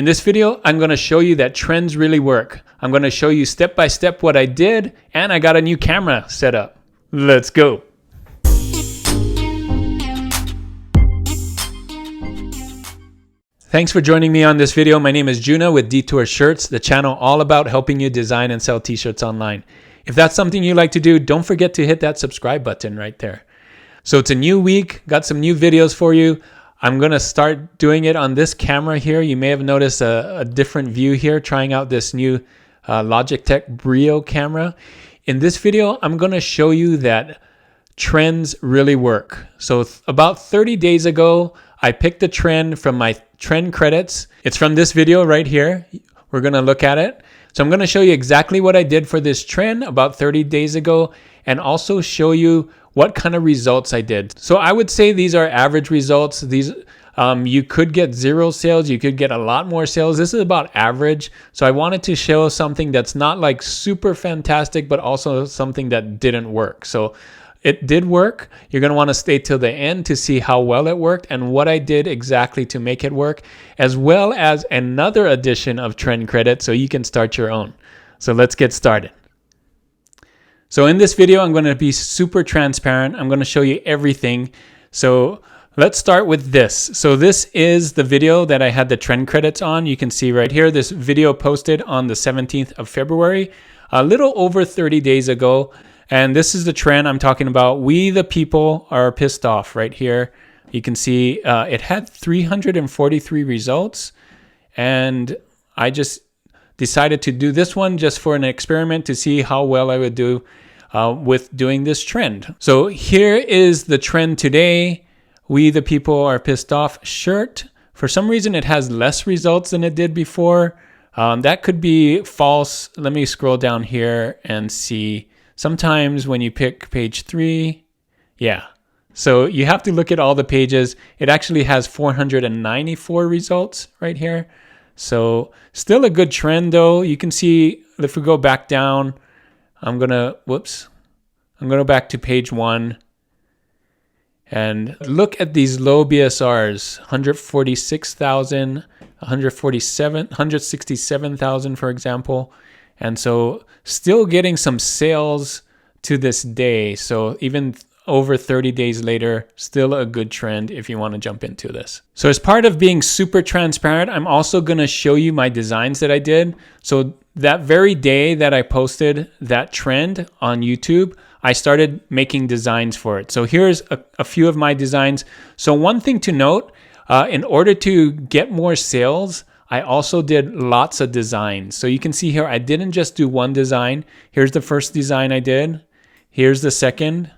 In this video, I'm going to show you that trends really work. I'm going to show you step by step what I did, and I got a new camera set up. Let's go. Thanks for joining me on this video. My name is Juna with Detour Shirts, the channel all about helping you design and sell t-shirts online. If that's something you like to do, don't forget to hit that subscribe button right there. So it's a new week, got some new videos for you. I'm going to start doing it on this camera here. You may have noticed a different view here, trying out this new Logitech Brio camera. In this video, I'm going to show you that trends really work. So about 30 days ago, I picked a trend from my trend credits. It's from this video right here. We're going to look at it. So I'm going to show you exactly what I did for this trend about 30 days ago, and also show you what kind of results I did. So I would say these are average results. These you could get 0 sales, you could get a lot more sales. This is about average. So I wanted to show something that's not like super fantastic, but also something that didn't work. So it did work. You're going to want to stay till the end to see how well it worked and what I did exactly to make it work, as well as another addition of trend credit so you can start your own. So let's get started. So in this video, I'm going to be super transparent. I'm going to show you everything. So let's start with this. So this is the video that I had the trend credits on. You can see right here, this video posted on the 17th of February, a little over 30 days ago. And this is the trend I'm talking about. We the people are pissed off right here. You can see it had 343 results. And I just decided to do this one just for an experiment to see how well I would do with doing this trend. So here is the trend today. We the people are pissed off shirt. For some reason, it has less results than it did before. That could be false. Let me scroll down here and see. Sometimes when you pick page 3, yeah. So you have to look at all the pages. It actually has 494 results right here. So still a good trend though. You can see if we go back down, I'm going to go back to page 1 and look at these low BSRs, 146,000, 167,000 for example. And so still getting some sales to this day. So even over 30 days later, still a good trend if you want to jump into this. So as part of being super transparent, I'm also going to show you my designs that I did. So that very day that I posted that trend on YouTube, I started making designs for it. So here's a few of my designs. So one thing to note, in order to get more sales, I also did lots of designs. So you can see here, I didn't just do one design. Here's the first design I did. Here's the second,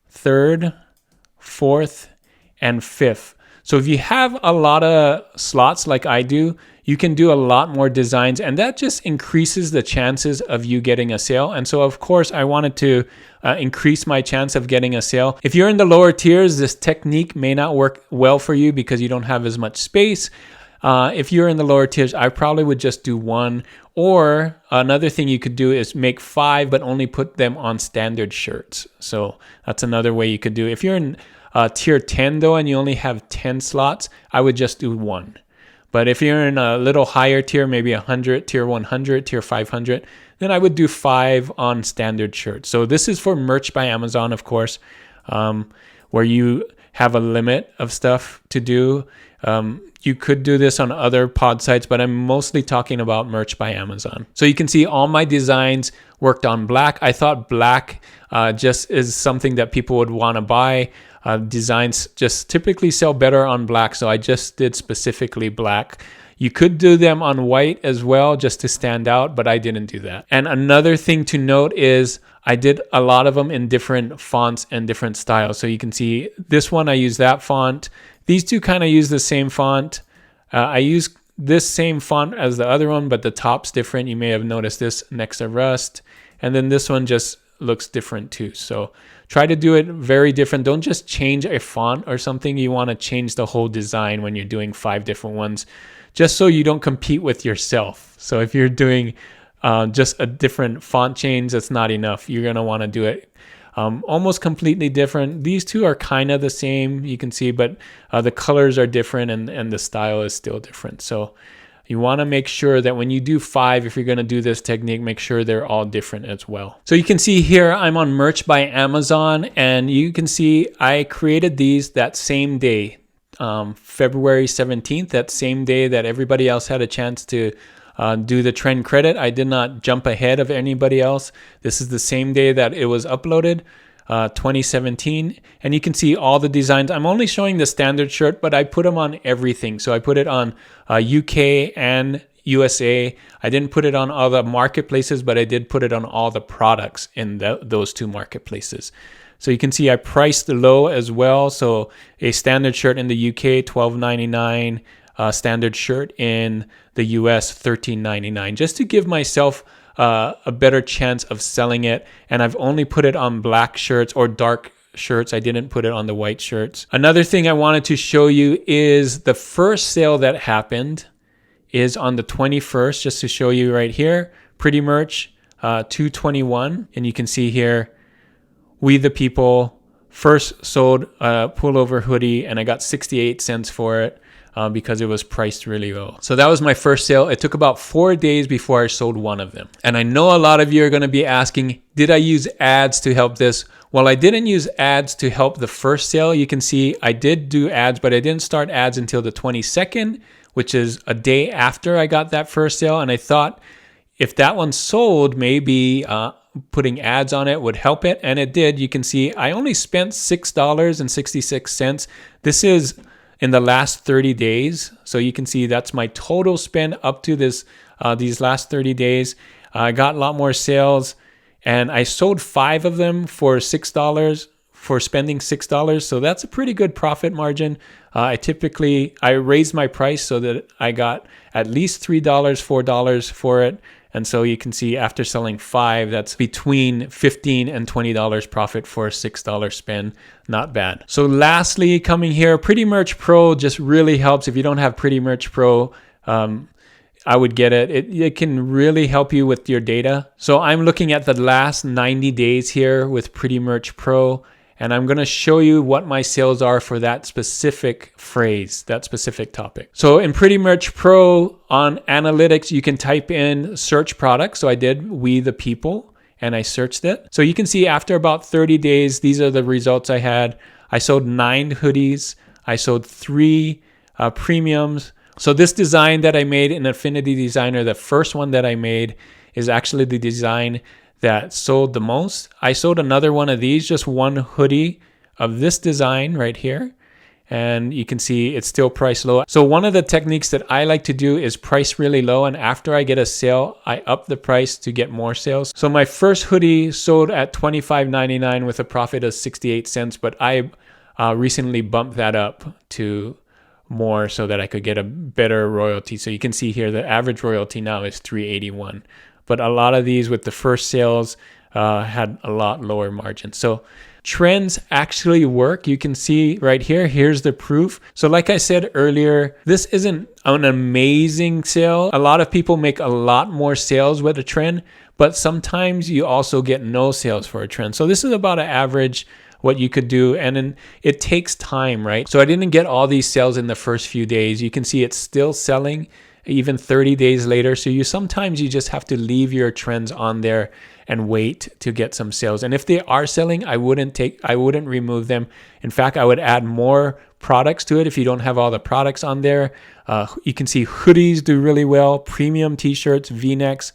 third, fourth, and fifth. So if you have a lot of slots like I do, you can do a lot more designs, and that just increases the chances of you getting a sale. And so of course I wanted to increase my chance of getting a sale. If you're in the lower tiers, this technique may not work well for you because you don't have as much space. If you're in the lower tiers, I probably would just do 1. Or another thing you could do is make 5, but only put them on standard shirts. So that's another way you could do it. If you're in tier 10 though, and you only have 10 slots, I would just do 1. But if you're in a little higher tier, maybe 100, tier 100, tier 500, then I would do 5 on standard shirts. So this is for merch by Amazon, of course, where you have a limit of stuff to do. You could do this on other pod sites, but I'm mostly talking about merch by Amazon. So you can see all my designs worked on black. I thought black just is something that people would want to buy. Designs just typically sell better on black, so I just did specifically black. You could do them on white as well just to stand out, but I didn't do that. And another thing to note is I did a lot of them in different fonts and different styles. So you can see this one, I use that font. These two kind of use the same font. I use this same font as the other one, but the top's different. You may have noticed this next to Rust. And then this one just looks different too. So try to do it very different. Don't just change a font or something. You want to change the whole design when you're doing 5 different ones, just so you don't compete with yourself. So if you're doing just a different font change, that's not enough. You're going to want to do it almost completely different. These two are kind of the same, you can see, but the colors are different and the style is still different. So you want to make sure that when you do 5, if you're going to do this technique, make sure they're all different as well. So you can see here, I'm on Merch by Amazon, and you can see I created these that same day, February 17th, that same day that everybody else had a chance to do the trend credit. I did not jump ahead of anybody else. This is the same day that it was uploaded, 2017, and you can see all the designs. I'm only showing the standard shirt, but I put them on everything. So I put it on UK and USA. I didn't put it on all the marketplaces, but I did put it on all the products in those 2 marketplaces. So you can see I priced low as well. So a standard shirt in the UK, $12.99. Standard shirt in the US, $13.99, just to give myself a better chance of selling it. And I've only put it on black shirts or dark shirts. I didn't put it on the white shirts. Another thing I wanted to show you is the first sale that happened is on the 21st, just to show you right here. Pretty Merch, $2.21. And you can see here, We the People first sold a pullover hoodie, and I got 68 cents for it. Because it was priced really low. So that was my first sale. It took about 4 days before I sold one of them. And I know a lot of you are going to be asking, did I use ads to help this? Well, I didn't use ads to help the first sale. You can see I did do ads, but I didn't start ads until the 22nd, which is a day after I got that first sale. And I thought if that one sold, maybe putting ads on it would help it. And it did. You can see I only spent $6.66. This is in the last 30 days. So you can see that's my total spend up to this these last 30 days. I got a lot more sales, and I sold 5 of them for $6 for spending $6. So that's a pretty good profit margin. I raised my price so that I got at least $3, $4 for it. And so you can see after selling 5, that's between $15 and $20 profit for a $6 spend. Not bad. So lastly, coming here, Pretty Merch Pro just really helps. If you don't have Pretty Merch Pro, I would get it. It can really help you with your data. So I'm looking at the last 90 days here with Pretty Merch Pro. And I'm going to show you what my sales are for that specific phrase, that specific topic. So in Pretty Merch Pro on analytics, you can type in search products. So I did We the People, and I searched it. So you can see after about 30 days, these are the results I had. I sold 9 hoodies. I sold 3 premiums. So this design that I made in Affinity Designer, the first one that I made, is actually the design that sold the most. I sold another one of these, just one hoodie of this design right here. And you can see it's still priced low. So one of the techniques that I like to do is price really low. And after I get a sale, I up the price to get more sales. So my first hoodie sold at $25.99 with a profit of 68 cents. But I recently bumped that up to more so that I could get a better royalty. So you can see here the average royalty now is $3.81. But a lot of these with the first sales had a lot lower margins. So trends actually work. You can see right here, here's the proof. So like I said earlier, this isn't an amazing sale. A lot of people make a lot more sales with a trend, but sometimes you also get no sales for a trend. So this is about an average what you could do, and then it takes time, right? So I didn't get all these sales in the first few days. You can see it's still selling even 30 days later. So sometimes you just have to leave your trends on there and wait to get some sales. And if they are selling, I wouldn't remove them. In fact, I would add more products to it if you don't have all the products on there. You can see hoodies do really well, premium t-shirts, V-necks,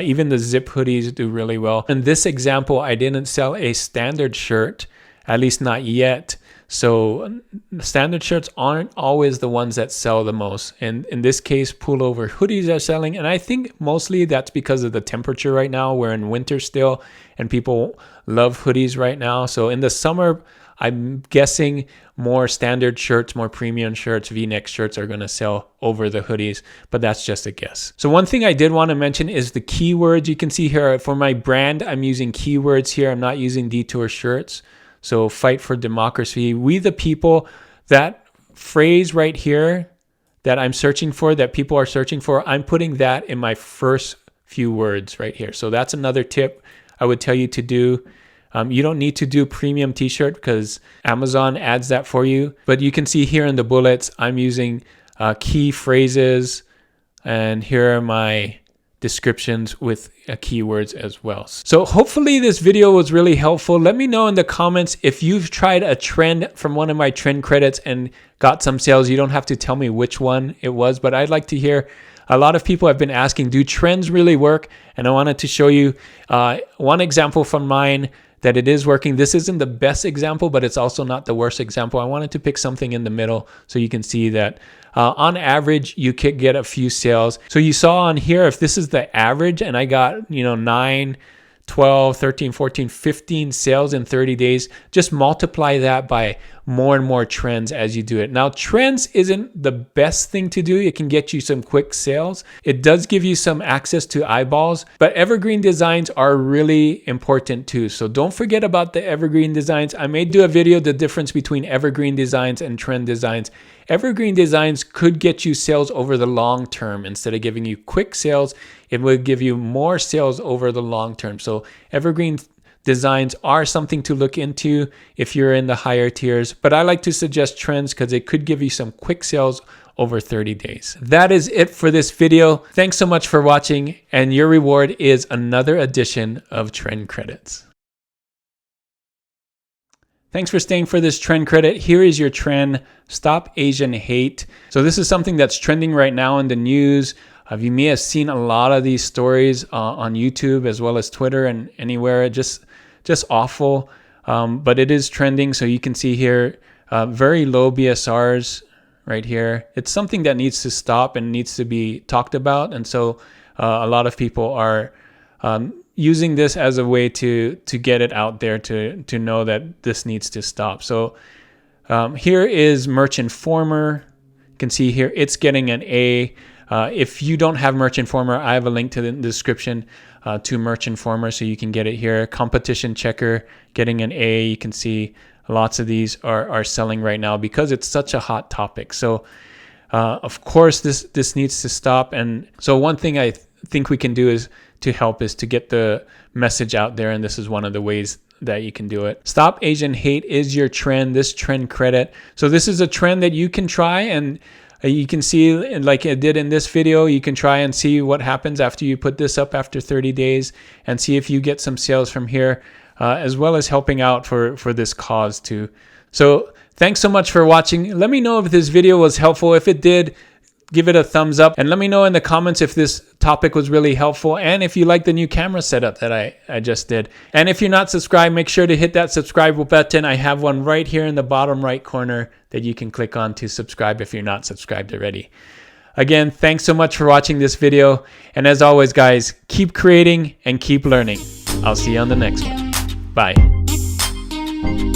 even the zip hoodies do really well. In this example, I didn't sell a standard shirt, at least not yet. So standard shirts aren't always the ones that sell the most. And in this case, pullover hoodies are selling. And I think mostly that's because of the temperature right now. We're in winter still, and people love hoodies right now. So in the summer, I'm guessing more standard shirts, more premium shirts, V-neck shirts are going to sell over the hoodies, but that's just a guess. So one thing I did want to mention is the keywords. You can see here for my brand, I'm using keywords here. I'm not using Detour shirts. So fight for democracy, we the people, that phrase right here that I'm searching for, that people are searching for, I'm putting that in my first few words right here. So that's another tip I would tell you to do. You don't need to do premium t-shirt because Amazon adds that for you. But you can see here in the bullets, I'm using key phrases, and here are my descriptions with keywords as well. So hopefully this video was really helpful. Let me know in the comments if you've tried a trend from one of my trend credits and got some sales. You don't have to tell me which one it was, but I'd like to hear. A lot of people have been asking, do trends really work? And I wanted to show you one example from mine that it is working. This isn't the best example, but it's also not the worst example. I wanted to pick something in the middle so you can see that on average, you could get a few sales. So you saw on here, if this is the average and I got, 9, 12, 13, 14, 15 sales in 30 days, just multiply that by more and more trends as you do it. Now, trends isn't the best thing to do. It can get you some quick sales. It does give you some access to eyeballs, but evergreen designs are really important too. So don't forget about the evergreen designs. I may do a video, the difference between evergreen designs and trend designs. Evergreen designs could get you sales over the long term. Instead of giving you quick sales, it will give you more sales over the long term. So evergreen designs are something to look into if you're in the higher tiers, but I like to suggest trends because it could give you some quick sales over 30 days. That is it for this video. Thanks so much for watching, and your reward is another edition of Trend Credits. Thanks for staying for this trend credit. Here is your trend, Stop Asian Hate. So this is something that's trending right now in the news. You may have seen a lot of these stories on YouTube as well as Twitter and anywhere. Just awful, but it is trending. So you can see here, very low BSRs right here. It's something that needs to stop and needs to be talked about. And so a lot of people are using this as a way to get it out there, to know that this needs to stop. So here is Merch Informer. You can see here it's getting an A. If you don't have Merch Informer, I have a link to the description to Merch Informer, so you can get it here. Competition Checker getting an A. You can see lots of these are selling right now because it's such a hot topic. So of course this needs to stop. And so one thing I think we can do is to get the message out there, and this is one of the ways that you can do it. Stop Asian Hate is your trend, this trend credit. So this is a trend that you can try, and you can see, like I did in this video, you can try and see what happens after you put this up after 30 days and see if you get some sales from here, as well as helping out for this cause too. So thanks so much for watching. Let me know if this video was helpful. If it did, give it a thumbs up, and let me know in the comments if this topic was really helpful and if you like the new camera setup that I just did. And if you're not subscribed, make sure to hit that subscribe button. I have one right here in the bottom right corner that you can click on to subscribe if you're not subscribed already. Again, thanks so much for watching this video. And as always, guys, keep creating and keep learning. I'll see you on the next one. Bye.